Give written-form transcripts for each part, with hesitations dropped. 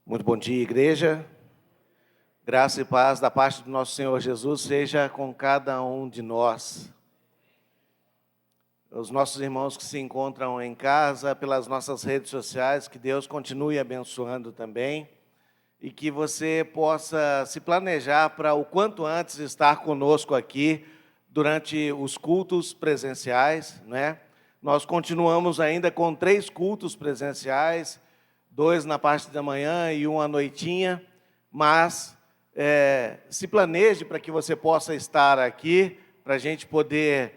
Muito bom dia, igreja. Graça e paz da parte do nosso Senhor Jesus seja com cada um de nós. Os nossos irmãos que se encontram em casa, pelas nossas redes sociais, que Deus continue abençoando também e que você possa se planejar para o quanto antes estar conosco aqui durante os cultos presenciais, né? Nós continuamos ainda com 3 cultos presenciais, 2 na parte da manhã e 1 à noitinha, mas se planeje para que você possa estar aqui, para a gente poder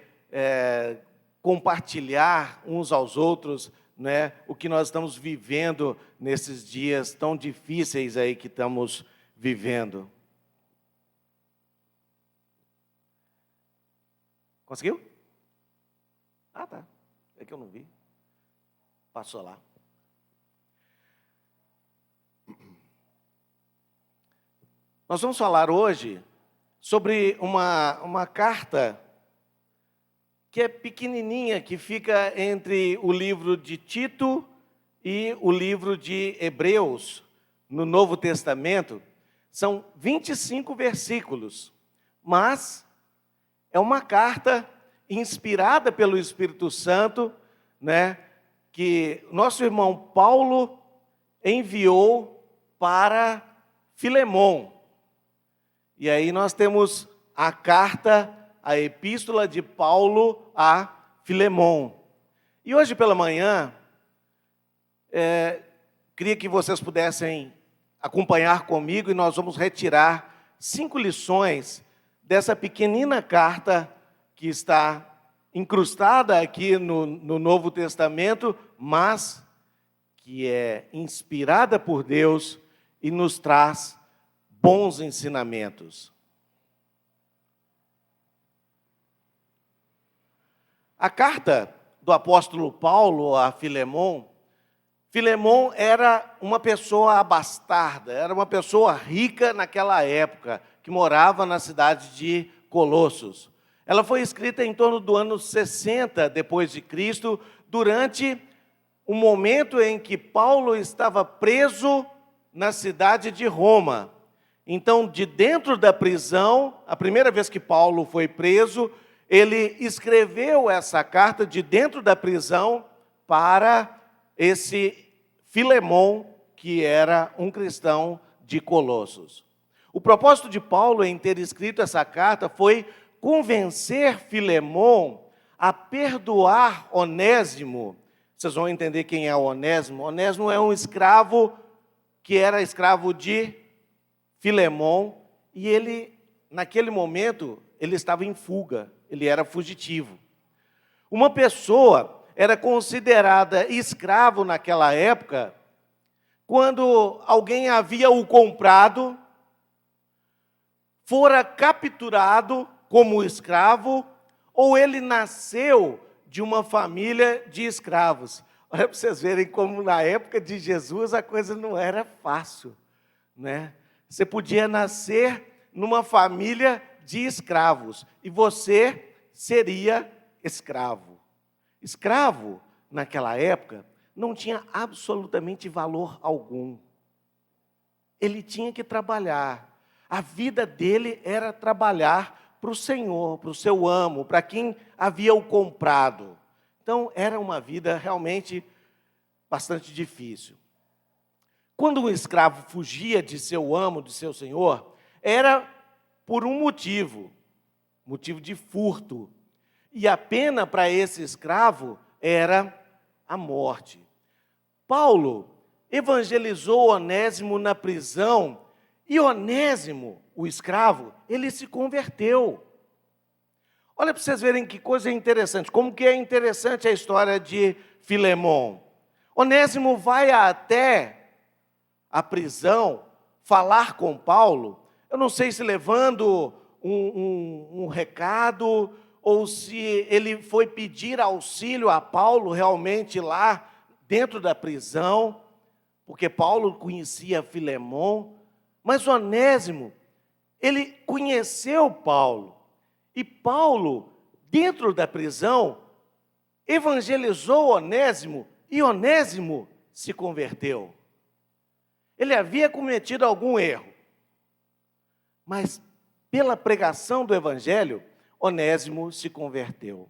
compartilhar uns aos outros, né, o que nós estamos vivendo nesses dias tão difíceis aí que estamos vivendo. Conseguiu? Ah, tá. É que eu não vi. Passou lá. Nós vamos falar hoje sobre uma carta que é pequenininha, que fica entre o livro de Tito e o livro de Hebreus, no Novo Testamento. São 25 versículos, mas é uma carta inspirada pelo Espírito Santo, né, que nosso irmão Paulo enviou para Filemon. E aí nós temos a carta, a epístola de Paulo a Filemon. E hoje pela manhã, queria que vocês pudessem acompanhar comigo e nós vamos retirar 5 lições dessa pequenina carta que está incrustada aqui no Novo Testamento, mas que é inspirada por Deus e nos traz bons ensinamentos. A carta do apóstolo Paulo a Filemon, Filemon era uma pessoa abastarda, era uma pessoa rica naquela época, que morava na cidade de Colossos. Ela foi escrita em torno do ano 60 depois de Cristo, durante o momento em que Paulo estava preso na cidade de Roma. Então, de dentro da prisão, a primeira vez que Paulo foi preso, ele escreveu essa carta de dentro da prisão para esse Filemon, que era um cristão de Colossos. O propósito de Paulo em ter escrito essa carta foi convencer Filemon a perdoar Onésimo. Vocês vão entender quem é Onésimo. Onésimo é um escravo que era escravo de Filemon, e ele, naquele momento, ele estava em fuga, ele era fugitivo. Uma pessoa era considerada escravo naquela época quando alguém havia o comprado, fora capturado como escravo, ou ele nasceu de uma família de escravos. Olha para vocês verem como na época de Jesus a coisa não era fácil, né? Você podia nascer numa família de escravos e você seria escravo. Escravo, naquela época, não tinha absolutamente valor algum. Ele tinha que trabalhar. A vida dele era trabalhar para o Senhor, para o seu amo, para quem havia o comprado. Então, era uma vida realmente bastante difícil. Quando um escravo fugia de seu amo, de seu senhor, era por um motivo de furto. E a pena para esse escravo era a morte. Paulo evangelizou Onésimo na prisão, e Onésimo, o escravo, ele se converteu. Olha para vocês verem que coisa interessante, como que é interessante a história de Filemon. Onésimo vai até a prisão falar com Paulo, eu não sei se levando um recado, ou se ele foi pedir auxílio a Paulo realmente lá dentro da prisão, porque Paulo conhecia Filemon, mas Onésimo, ele conheceu Paulo, e Paulo, dentro da prisão, evangelizou Onésimo, e Onésimo se converteu. Ele ele havia cometido algum erro. Mas, pela pregação do Evangelho, Onésimo se converteu.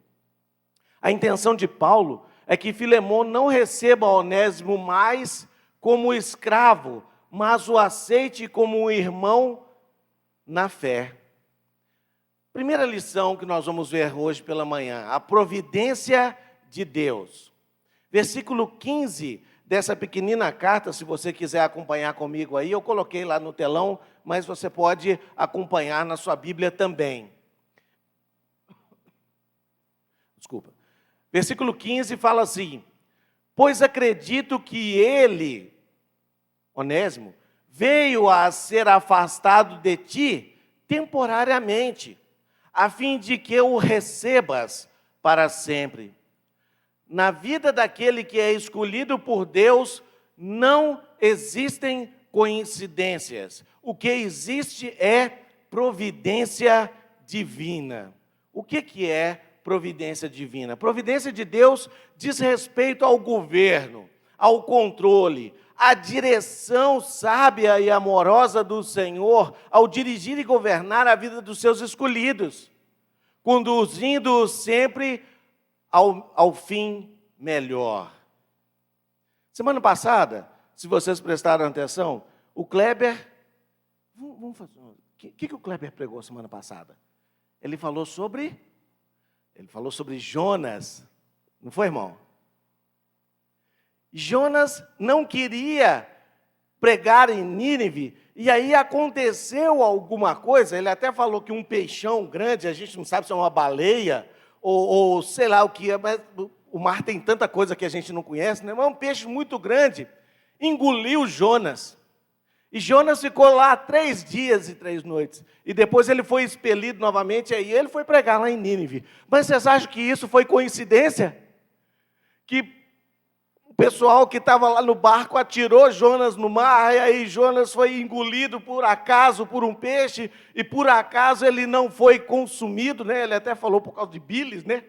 A intenção de Paulo é que Filemão não receba Onésimo mais como escravo, mas o aceite como um irmão na fé. Primeira lição que nós vamos ver hoje pela manhã, a providência de Deus. Versículo 15 dessa pequenina carta, se você quiser acompanhar comigo aí, eu coloquei lá no telão, mas você pode acompanhar na sua Bíblia também. Desculpa. Versículo 15 fala assim: pois acredito que ele, Onésimo, veio a ser afastado de ti temporariamente, a fim de que o recebas para sempre. Na vida daquele que é escolhido por Deus, não existem coincidências. O que existe é providência divina. O que é providência divina? Providência de Deus diz respeito ao governo, ao controle, à direção sábia e amorosa do Senhor ao dirigir e governar a vida dos seus escolhidos, conduzindo-os sempre ao fim melhor. Semana passada, se vocês prestaram atenção, o Kleber... Vamos fazer... O que o Kleber pregou semana passada? Ele falou sobre Jonas. Não foi, irmão? Jonas não queria pregar em Nínive, e aí aconteceu alguma coisa. Ele até falou que um peixão grande, a gente não sabe se é uma baleia, ou sei lá o que é, mas o mar tem tanta coisa que a gente não conhece, né? Mas um peixe muito grande engoliu Jonas. E Jonas ficou lá 3 dias e 3 noites. E depois ele foi expelido novamente, e aí ele foi pregar lá em Nínive. Mas vocês acham que isso foi coincidência? Que o pessoal que estava lá no barco atirou Jonas no mar, e aí Jonas foi engolido por acaso por um peixe, e por acaso ele não foi consumido, né? Ele até falou por causa de bilis, né?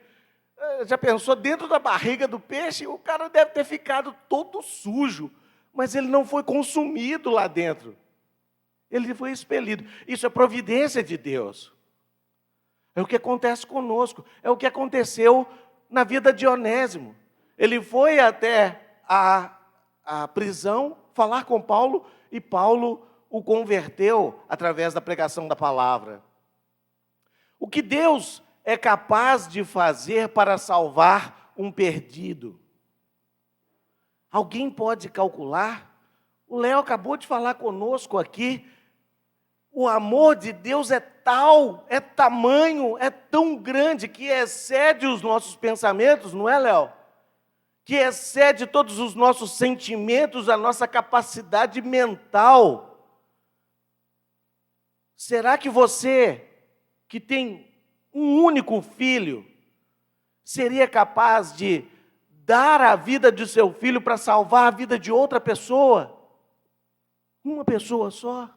Já pensou, dentro da barriga do peixe, o cara deve ter ficado todo sujo, mas ele não foi consumido lá dentro. Ele foi expelido. Isso é providência de Deus. É o que acontece conosco, é o que aconteceu na vida de Onésimo. Ele foi até a prisão falar com Paulo, e Paulo o converteu através da pregação da palavra. O que Deus é capaz de fazer para salvar um perdido? Alguém pode calcular? O Léo acabou de falar conosco aqui. O amor de Deus é tal, é tamanho, é tão grande que excede os nossos pensamentos, não é, Léo? Que excede todos os nossos sentimentos, a nossa capacidade mental. Será que você, que tem um único filho, seria capaz de dar a vida de seu filho para salvar a vida de outra pessoa? Uma pessoa só.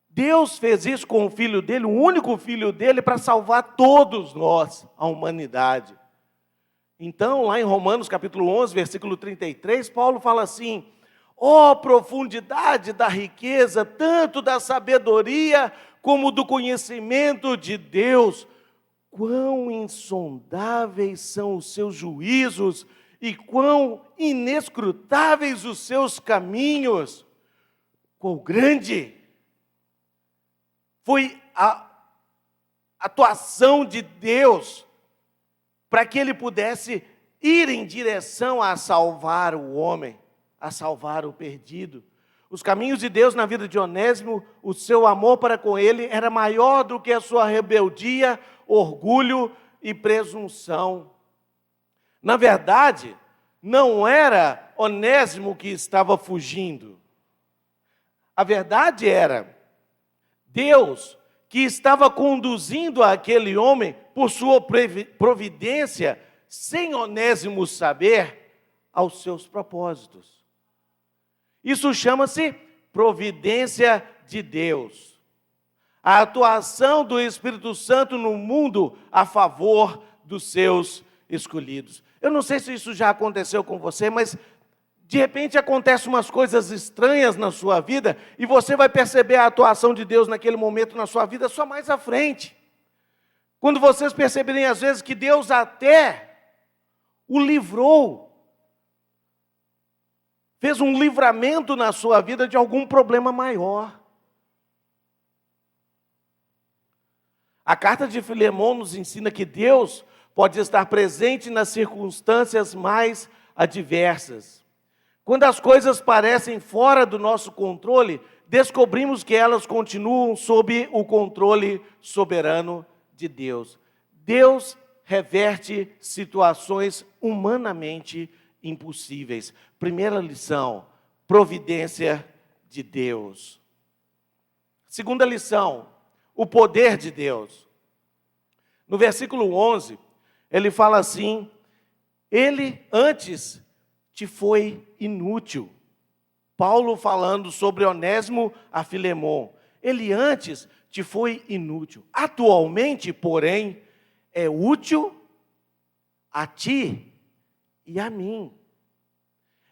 Deus fez isso com o filho dele, o único filho dele, para salvar todos nós, a humanidade. Então, lá em Romanos capítulo 11, versículo 33, Paulo fala assim: ó profundidade da riqueza, tanto da sabedoria como do conhecimento de Deus, quão insondáveis são os seus juízos e quão inescrutáveis os seus caminhos. Quão grande foi a atuação de Deus para que ele pudesse ir em direção a salvar o homem, a salvar o perdido. Os caminhos de Deus na vida de Onésimo, o seu amor para com ele era maior do que a sua rebeldia, orgulho e presunção. Na verdade, não era Onésimo que estava fugindo. A verdade era Deus que estava conduzindo aquele homem por sua providência, sem Onésimo saber, aos seus propósitos. Isso chama-se providência de Deus. A atuação do Espírito Santo no mundo a favor dos seus escolhidos. Eu não sei se isso já aconteceu com você, mas De repente acontecem umas coisas estranhas na sua vida e você vai perceber a atuação de Deus naquele momento na sua vida só mais à frente. Quando vocês perceberem às vezes que Deus até o livrou, fez um livramento na sua vida de algum problema maior. A carta de Filemão nos ensina que Deus pode estar presente nas circunstâncias mais adversas. Quando as coisas parecem fora do nosso controle, descobrimos que elas continuam sob o controle soberano de Deus. Deus reverte situações humanamente impossíveis. Primeira lição, providência de Deus. Segunda lição, o poder de Deus. No versículo 11, ele fala assim: ele antes te foi inútil. Paulo falando sobre Onésimo a Filemão. Ele antes te foi inútil. Atualmente, porém, é útil a ti e a mim.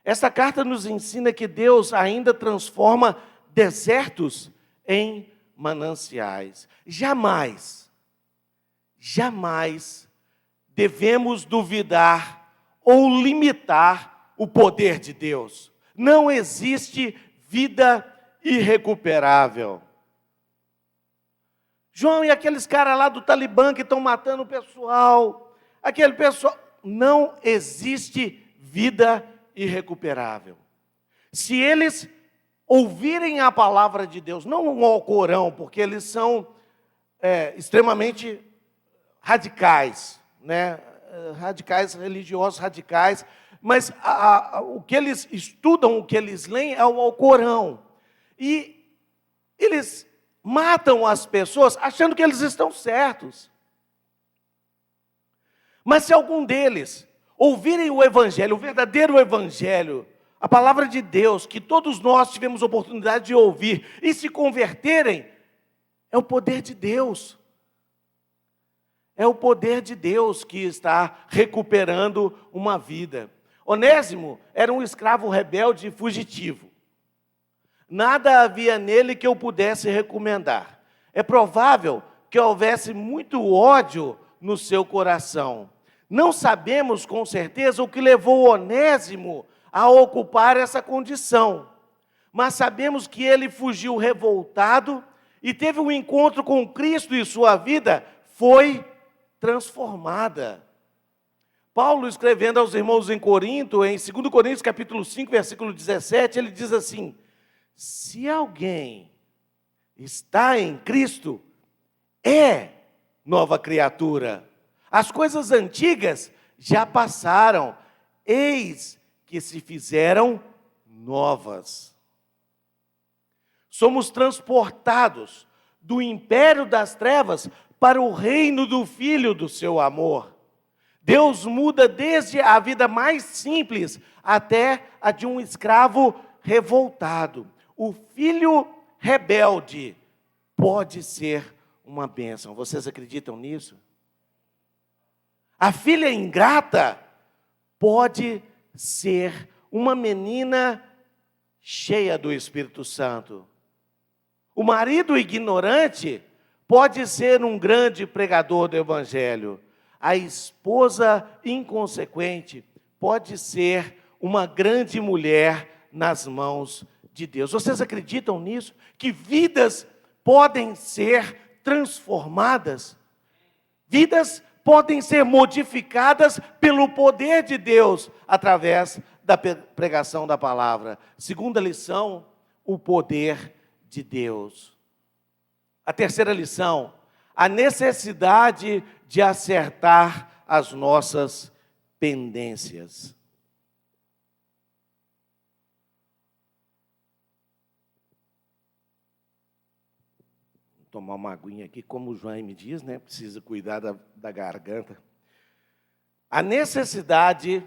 Essa carta nos ensina que Deus ainda transforma desertos em mananciais. Jamais devemos duvidar ou limitar o poder de Deus. Não existe vida irrecuperável. João, e aqueles caras lá do Talibã que estão matando o pessoal, aquele pessoal, não existe vida irrecuperável. Se eles ouvirem a palavra de Deus, não o Alcorão, porque eles são extremamente radicais, né? Radicais, religiosos radicais, mas o que eles estudam, o que eles leem é o Alcorão. E eles matam as pessoas achando que eles estão certos. Mas se algum deles ouvirem o Evangelho, o verdadeiro Evangelho, a palavra de Deus, que todos nós tivemos oportunidade de ouvir, e se converterem, é o poder de Deus. É o poder de Deus que está recuperando uma vida. Onésimo era um escravo rebelde e fugitivo. Nada havia nele que eu pudesse recomendar. É provável que houvesse muito ódio no seu coração. Não sabemos com certeza o que levou Onésimo a ocupar essa condição, mas sabemos que ele fugiu revoltado e teve um encontro com Cristo e sua vida foi transformada. Paulo, escrevendo aos irmãos em Corinto, em 2 Coríntios capítulo 5, versículo 17, ele diz assim: se alguém está em Cristo, é nova criatura. As coisas antigas já passaram, eis que se fizeram novas. Somos transportados do império das trevas para o reino do Filho do seu amor. Deus muda desde a vida mais simples até a de um escravo revoltado. O filho rebelde pode ser uma bênção. Vocês acreditam nisso? A filha ingrata pode ser uma menina cheia do Espírito Santo. O marido ignorante pode ser um grande pregador do Evangelho. A esposa inconsequente pode ser uma grande mulher nas mãos de Deus. Vocês acreditam nisso? Que vidas podem ser transformadas? Vidas podem ser modificadas pelo poder de Deus através da pregação da palavra. Segunda lição, o poder de Deus. A terceira lição, a necessidade de acertar as nossas pendências. Vou tomar uma aguinha aqui, como o João me diz, né? Precisa cuidar da garganta. A necessidade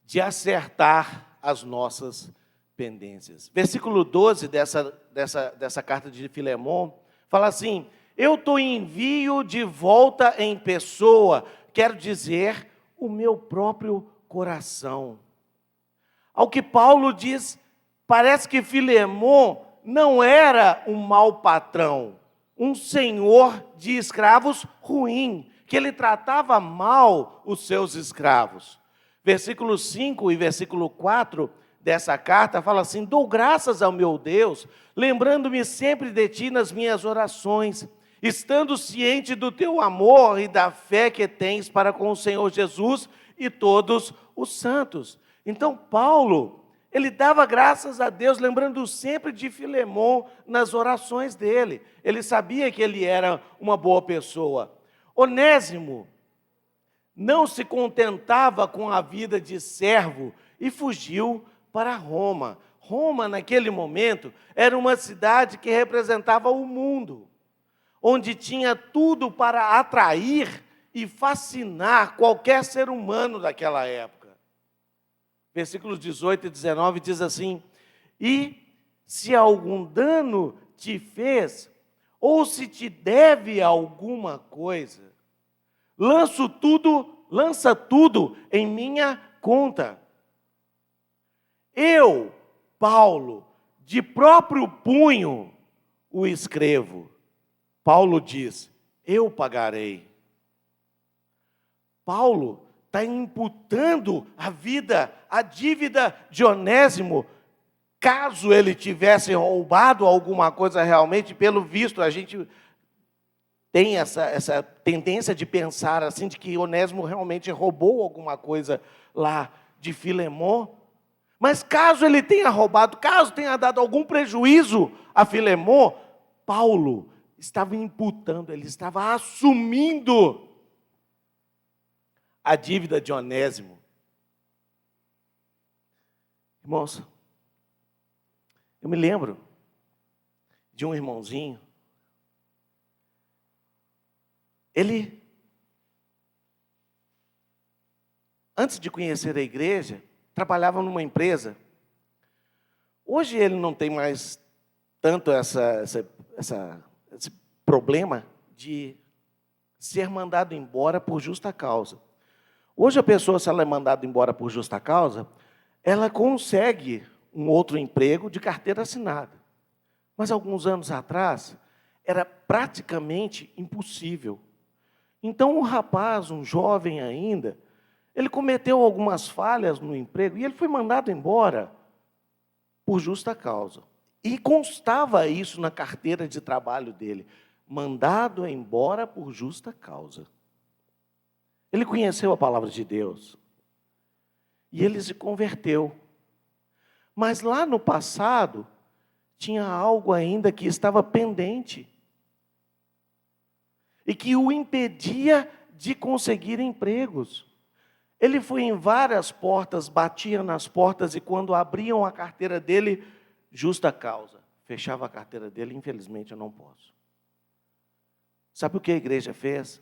de acertar as nossas pendências. Versículo 12 dessa carta de Filemão fala assim: eu te envio de volta em pessoa, quero dizer, o meu próprio coração. Ao que Paulo diz, parece que Filemon não era um mau patrão, um senhor de escravos ruim, que ele tratava mal os seus escravos. Versículo 5 e versículo 4 dessa carta fala assim: dou graças ao meu Deus, lembrando-me sempre de ti nas minhas orações, estando ciente do teu amor e da fé que tens para com o Senhor Jesus e todos os santos. Então Paulo, ele dava graças a Deus, lembrando sempre de Filemon nas orações dele. Ele sabia que ele era uma boa pessoa. Onésimo não se contentava com a vida de servo e fugiu para Roma. Roma, naquele momento, era uma cidade que representava o mundo, onde tinha tudo para atrair e fascinar qualquer ser humano daquela época. Versículos 18 e 19 diz assim: e se algum dano te fez, ou se te deve alguma coisa, lança tudo em minha conta. Eu, Paulo, de próprio punho o escrevo. Paulo diz: eu pagarei. Paulo está imputando a dívida de Onésimo, caso ele tivesse roubado alguma coisa realmente. Pelo visto, a gente tem essa tendência de pensar assim, de que Onésimo realmente roubou alguma coisa lá de Filemon. Mas caso ele tenha roubado, caso tenha dado algum prejuízo a Filemon, Paulo estava imputando, ele estava assumindo a dívida de Onésimo. Irmãos, eu me lembro de um irmãozinho. Ele, antes de conhecer a igreja, trabalhava numa empresa. Hoje ele não tem mais tanto esse problema de ser mandado embora por justa causa. Hoje a pessoa, se ela é mandada embora por justa causa, ela consegue um outro emprego de carteira assinada. Mas alguns anos atrás, era praticamente impossível. Então um rapaz, um jovem ainda, ele cometeu algumas falhas no emprego e ele foi mandado embora por justa causa. E constava isso na carteira de trabalho dele: mandado embora por justa causa. Ele conheceu a palavra de Deus e ele se converteu. Mas lá no passado, tinha algo ainda que estava pendente e que o impedia de conseguir empregos. Ele foi em várias portas, batia nas portas, e quando abriam a carteira dele, justa causa. Fechava a carteira dele: infelizmente eu não posso. Sabe o que a igreja fez?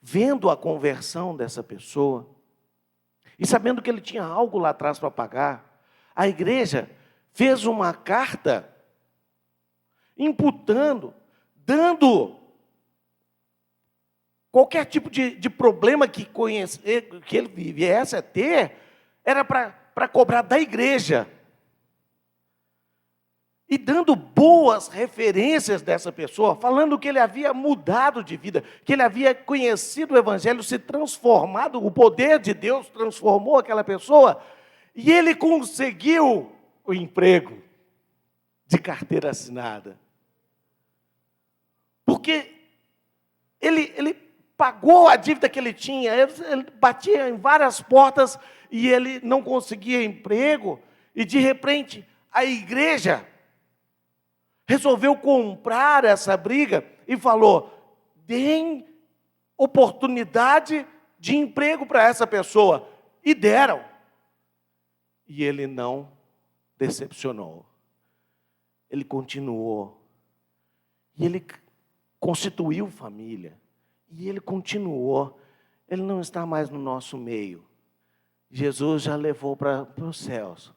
Vendo a conversão dessa pessoa, e sabendo que ele tinha algo lá atrás para pagar, a igreja fez uma carta imputando, dando qualquer tipo de problema que ele viesse a ter, era para cobrar da igreja. E dando boas referências dessa pessoa, falando que ele havia mudado de vida, que ele havia conhecido o Evangelho, se transformado, o poder de Deus transformou aquela pessoa, e ele conseguiu o emprego de carteira assinada. Porque ele pagou a dívida que ele tinha, ele batia em várias portas e ele não conseguia emprego, e de repente a igreja resolveu comprar essa briga e falou: deem oportunidade de emprego para essa pessoa. E deram. E ele não decepcionou. Ele continuou. E ele constituiu família. E ele continuou. Ele não está mais no nosso meio. Jesus já levou para os céus.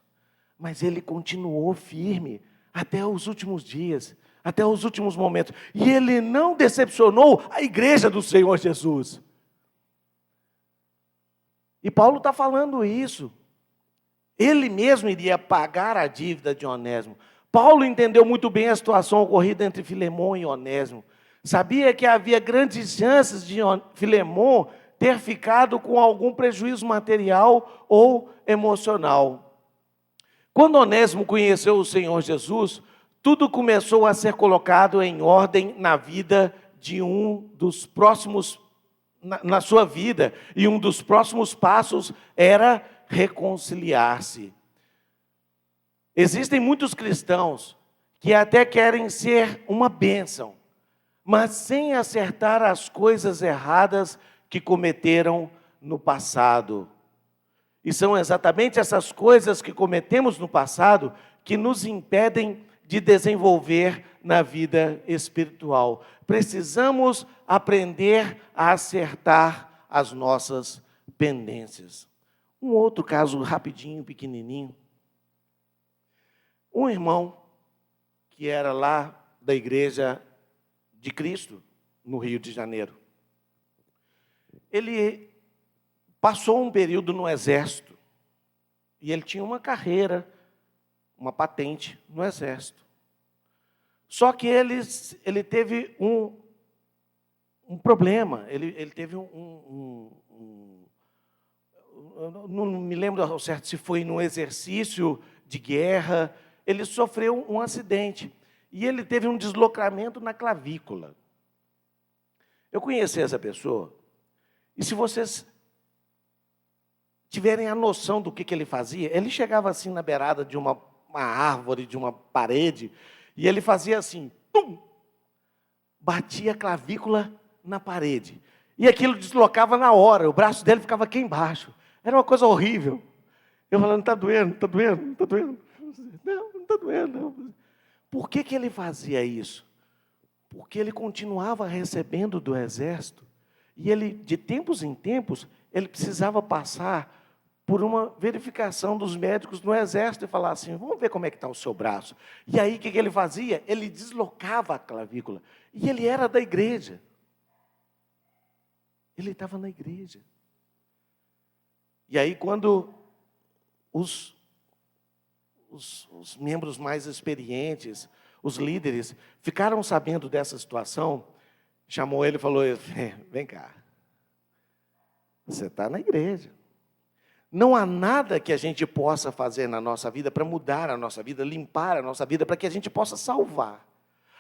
Mas ele continuou firme até os últimos dias, até os últimos momentos. E ele não decepcionou a igreja do Senhor Jesus. E Paulo está falando isso. Ele mesmo iria pagar a dívida de Onésimo. Paulo entendeu muito bem a situação ocorrida entre Filemão e Onésimo. Sabia que havia grandes chances de Filemão ter ficado com algum prejuízo material ou emocional. Quando Onésimo conheceu o Senhor Jesus, tudo começou a ser colocado em ordem na vida de um dos próximos, na sua vida, e um dos próximos passos era reconciliar-se. Existem muitos cristãos que até querem ser uma bênção, mas sem acertar as coisas erradas que cometeram no passado. E são exatamente essas coisas que cometemos no passado que nos impedem de desenvolver na vida espiritual. Precisamos aprender a acertar as nossas pendências. Um outro caso rapidinho, pequenininho. Um irmão que era lá da igreja de Cristo, no Rio de Janeiro. Ele passou um período no exército. E ele tinha uma carreira, uma patente no exército. Só que ele teve um problema. Ele teve eu não me lembro ao certo se foi num exercício de guerra. Ele sofreu um acidente. E ele teve um deslocamento na clavícula. Eu conheci essa pessoa. E se vocês tiverem a noção do que ele fazia, ele chegava assim na beirada de uma árvore, de uma parede, e ele fazia assim, pum, batia a clavícula na parede. E aquilo deslocava na hora, o braço dele ficava aqui embaixo. Era uma coisa horrível. Eu falando, está doendo, está doendo, está doendo. Não, não está doendo, não. Por que ele fazia isso? Porque ele continuava recebendo do exército, e ele, de tempos em tempos, ele precisava passar por uma verificação dos médicos no exército e falar assim, vamos ver como é que está o seu braço. E aí, o que ele fazia? Ele deslocava a clavícula. E ele era da igreja. Ele estava na igreja. E aí, quando os membros mais experientes, os líderes, ficaram sabendo dessa situação, chamou ele e falou, vem cá, você está na igreja. Não há nada que a gente possa fazer na nossa vida para mudar a nossa vida, limpar a nossa vida, para que a gente possa salvar.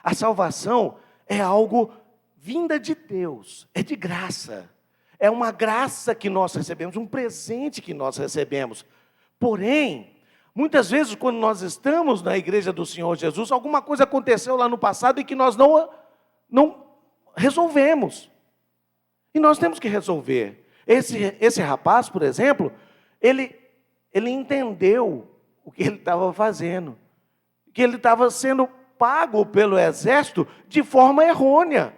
A salvação é algo vinda de Deus, é de graça. É uma graça que nós recebemos, um presente que nós recebemos. Porém, muitas vezes quando nós estamos na igreja do Senhor Jesus, alguma coisa aconteceu lá no passado e que nós não resolvemos. E nós temos que resolver. Esse rapaz, por exemplo, ele entendeu o que ele estava fazendo, que ele estava sendo pago pelo exército de forma errônea.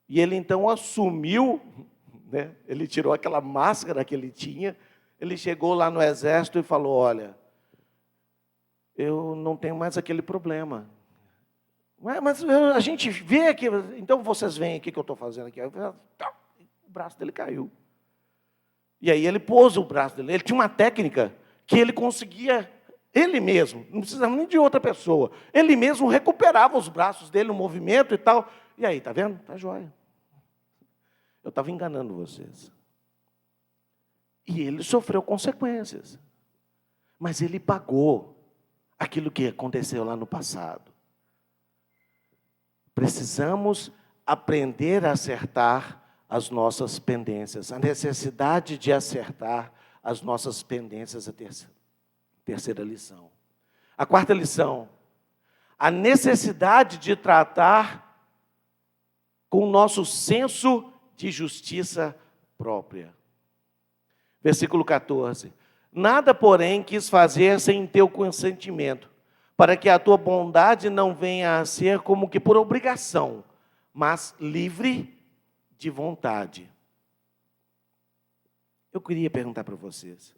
E ele então assumiu, né, ele tirou aquela máscara que ele tinha, ele chegou lá no exército e falou, olha, eu não tenho mais aquele problema. Mas a gente vê que, então vocês veem aqui que eu estou fazendo aqui. O braço dele caiu. E aí ele pôs o braço dele. Ele tinha uma técnica que ele conseguia, ele mesmo, não precisava nem de outra pessoa. Ele mesmo recuperava os braços dele, o movimento e tal. E aí, está vendo? Está jóia. Eu estava enganando vocês. E ele sofreu consequências. Mas ele pagou aquilo que aconteceu lá no passado. Precisamos aprender a acertar as nossas pendências. A necessidade de acertar as nossas pendências, a terceira lição. A quarta lição, a necessidade de tratar com o nosso senso de justiça própria. Versículo 14. Nada, porém, quis fazer sem teu consentimento, para que a tua bondade não venha a ser como que por obrigação, mas livre de vontade. Eu queria perguntar para vocês,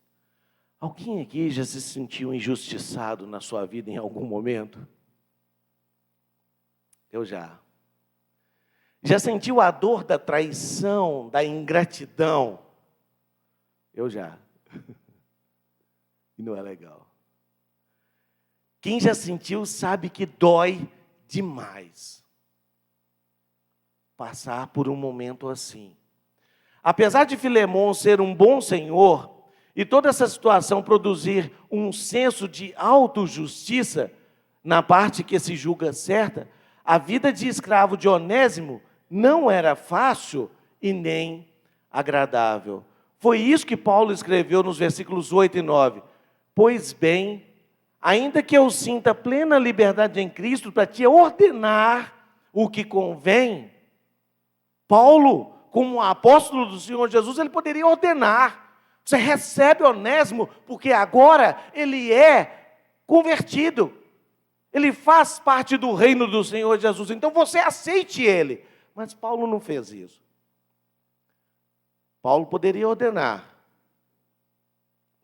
alguém aqui já se sentiu injustiçado na sua vida em algum momento? Eu já. Já sentiu a dor da traição, da ingratidão? Eu já. E não é legal. Quem já sentiu sabe que dói demais passar por um momento assim. Apesar de Filemon ser um bom senhor, e toda essa situação produzir um senso de autojustiça, na parte que se julga certa, a vida de escravo de Onésimo não era fácil e nem agradável. Foi isso que Paulo escreveu nos versículos 8 e 9. Pois bem, ainda que eu sinta plena liberdade em Cristo para te ordenar o que convém, Paulo, como apóstolo do Senhor Jesus, ele poderia ordenar. Você recebe Onésimo, porque agora ele é convertido. Ele faz parte do reino do Senhor Jesus. Então você aceite ele. Mas Paulo não fez isso. Paulo poderia ordenar.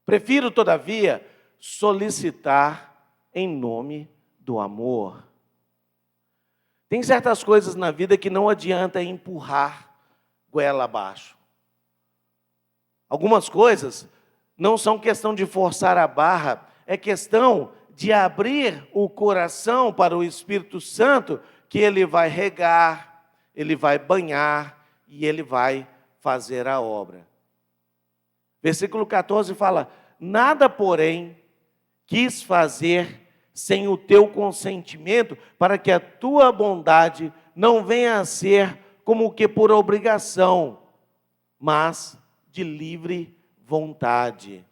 Prefiro, todavia, solicitar em nome do amor. Tem certas coisas na vida que não adianta empurrar goela abaixo. Algumas coisas não são questão de forçar a barra, é questão de abrir o coração para o Espírito Santo, que ele vai regar, ele vai banhar e ele vai fazer a obra. Versículo 14 fala: nada, porém, quis fazer sem o teu consentimento, para que a tua bondade não venha a ser como que por obrigação, mas de livre vontade.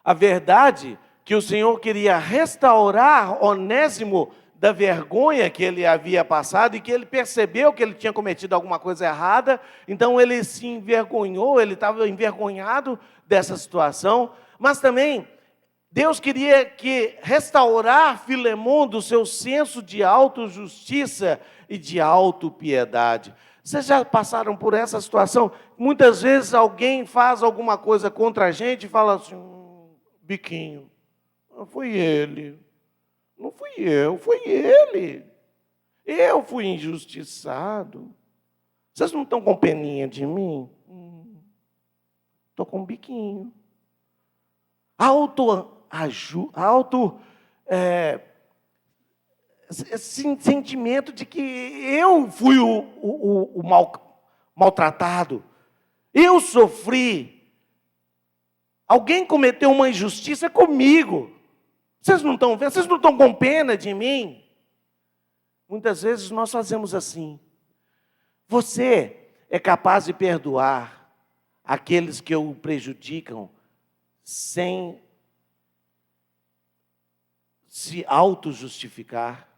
A verdade que o Senhor queria restaurar Onésimo da vergonha que ele havia passado e que ele percebeu que ele tinha cometido alguma coisa errada, então ele se envergonhou, ele estava envergonhado dessa situação, mas também Deus queria restaurar Filemon do seu senso de autojustiça e de autopiedade. Vocês já passaram por essa situação? Muitas vezes alguém faz alguma coisa contra a gente e fala assim, biquinho, não foi ele, não fui eu, foi ele. Eu fui injustiçado. Vocês não estão com peninha de mim? Estou com um biquinho. Esse sentimento de que eu fui o maltratado, eu sofri, alguém cometeu uma injustiça comigo, vocês não estão vendo, vocês não estão com pena de mim? Muitas vezes nós fazemos assim. Você é capaz de perdoar aqueles que o prejudicam sem se auto-justificar,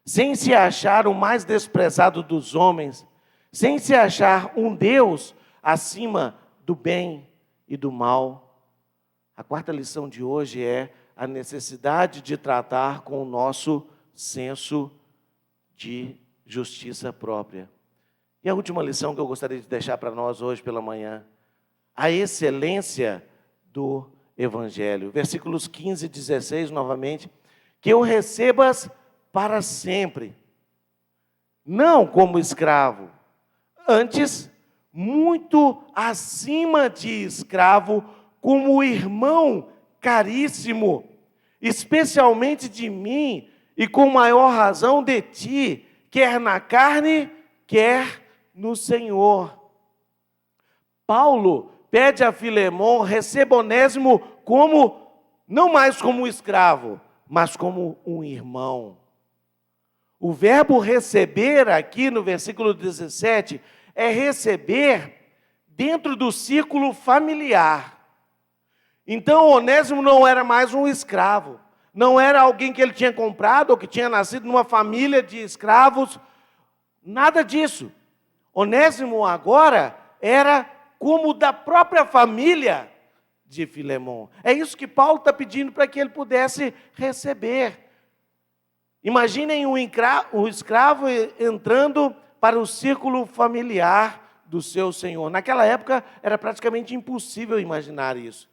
sem se achar o mais desprezado dos homens, sem se achar um Deus acima do bem e do mal. A quarta lição de hoje é a necessidade de tratar com o nosso senso de justiça própria. E a última lição que eu gostaria de deixar para nós hoje pela manhã, a excelência do Evangelho. Versículos 15 e 16, novamente. Que eu recebas para sempre, não como escravo, antes, muito acima de escravo, como irmão caríssimo, especialmente de mim, e com maior razão de ti, quer na carne, quer no Senhor. Paulo pede a Filemon, receba Onésimo como, não mais como escravo, mas como um irmão. O verbo receber aqui no versículo 17 é receber dentro do círculo familiar. Então Onésimo não era mais um escravo, não era alguém que ele tinha comprado ou que tinha nascido numa família de escravos, nada disso. Onésimo agora era como da própria família de Filemon. É isso que Paulo está pedindo para que ele pudesse receber. Imaginem um escravo entrando para o círculo familiar do seu senhor. Naquela época era praticamente impossível imaginar isso.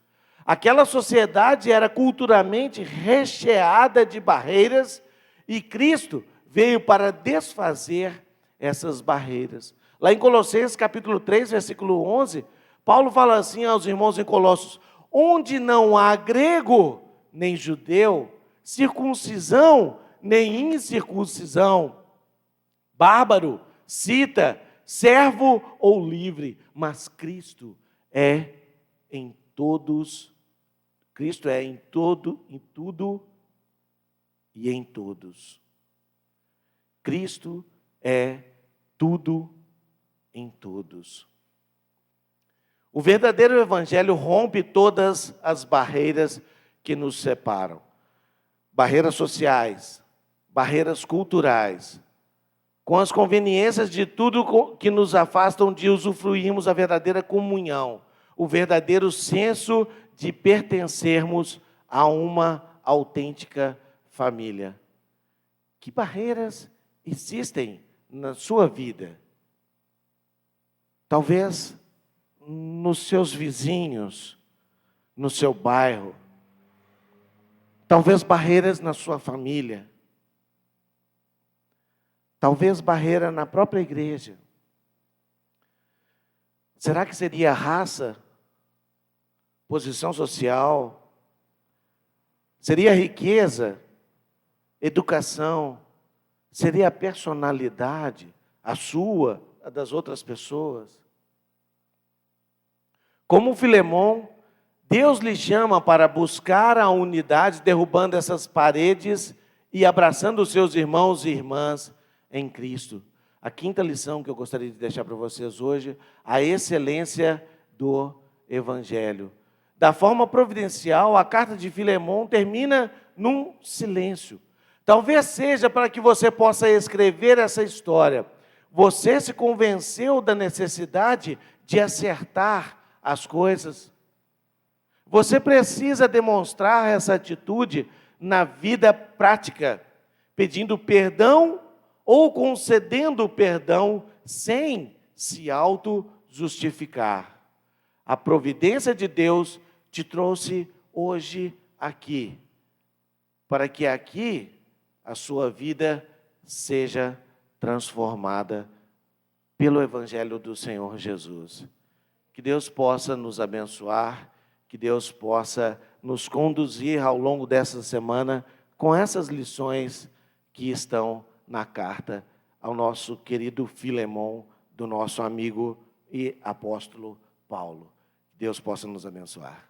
Aquela sociedade era culturalmente recheada de barreiras e Cristo veio para desfazer essas barreiras. Lá em Colossenses capítulo 3, versículo 11, Paulo fala assim aos irmãos em Colossos: onde não há grego nem judeu, circuncisão nem incircuncisão, bárbaro, cita, servo ou livre, mas Cristo é em todos, Cristo é em todo, em tudo e em todos. Cristo é tudo em todos. O verdadeiro evangelho rompe todas as barreiras que nos separam. Barreiras sociais, barreiras culturais, com as conveniências de tudo que nos afastam de usufruirmos a verdadeira comunhão, o verdadeiro senso de pertencermos a uma autêntica família. Que barreiras existem na sua vida? Talvez nos seus vizinhos, no seu bairro, talvez barreiras na sua família, talvez barreira na própria igreja. Será que seria raça, posição social, seria riqueza, educação, seria a personalidade, a sua, a das outras pessoas? Como Filemon, Deus lhe chama para buscar a unidade, derrubando essas paredes e abraçando os seus irmãos e irmãs em Cristo. A quinta lição que eu gostaria de deixar para vocês hoje, a excelência do Evangelho. Da forma providencial, a carta de Filemon termina num silêncio. Talvez seja para que você possa escrever essa história. Você se convenceu da necessidade de acertar as coisas. Você precisa demonstrar essa atitude na vida prática, pedindo perdão ou concedendo perdão sem se auto-justificar. A providência de Deus te trouxe hoje aqui, para que aqui a sua vida seja transformada pelo Evangelho do Senhor Jesus. Que Deus possa nos abençoar, que Deus possa nos conduzir ao longo dessa semana com essas lições que estão na carta ao nosso querido Filemon, do nosso amigo e apóstolo Paulo. Que Deus possa nos abençoar.